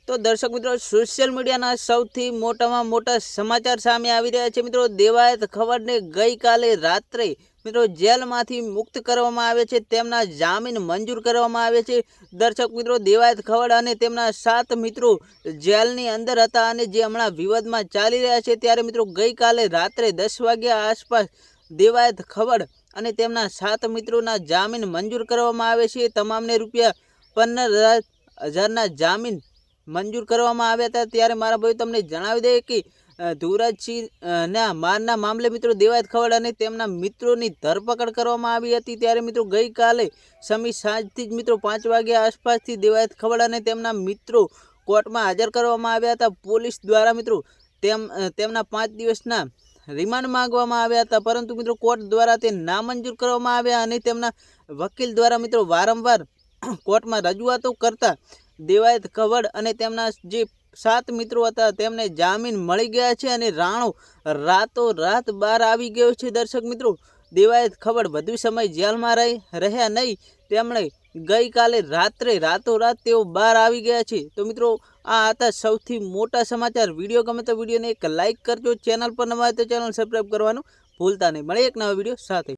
तो दर्शक मित्रों सोशल मीडिया सौथी मोटामां मोटा समाचार सामे आवी रह्या छे। मित्रों देवायत खवड़ने गई काले रात्रे मित्रों जेलमांथी मुक्त करवामां आवे छे, तेमना जामीन मंजूर करवामां आवे छे। दर्शक मित्रों देवायत खवड़ अने तेमना 7 मित्रों जेलनी अंदर हता अने जे हमणां विवादमां चाली रह्या छे त्यारे मित्रों गई काले रात्रे 10 वाग्या आसपास देवायत खवड़ अने तेमना 7 मित्रों जामीन मंजूर करवामां आवे छे। तमामने रूपिया 15,000 जामीन मंजूर करवामां आव्या हता। त्यारे मारा भाई तमने जणावी दे कि धुवराजसिंह ना मारना मामले मित्रों देवायत खवड़ अने तेमना मित्रोनी धरपकड़ करवामां आवी हती। त्यारे मित्रों गई काले समी साँजथी ज मित्रों 5 वाग्या आसपासथी देवायत खवड़ अने तेमना मित्रों कोर्टमां हाजर करवामां आव्या हता। पोलीस द्वारा मित्रों तेमना 5 दिवसना रिमांड मांगवामां आव्या हता, परंतु मित्रों कोर्ट द्वारा ते नामंजूर करवामां आव्या अने तेमना वकील द्वारा मित्रों वारंवार कोर्टमां रजूआतो करता देवायत खवड़ अने तेमना जे 7 मित्रों हता तेमने जामीन मळी गया छे अने राणो रातो रात बहार आवी गयो छे। दर्शक मित्रों देवायत खवड़ વધુ समय जेलमां रह्या नहीं, तेमणे गई काले रात्रे रातो रात तेओ बहार आवी गया छे। तो मित्रों आ हता सौथी मोटा समाचार। वीडियो गमे तो वीडियो ने एक लाइक करजो, चेनल पर नवा होय तो चेनल सब्सक्राइब करवानुं भूलता नहीं। मळे एक नवा वीडियो साथे।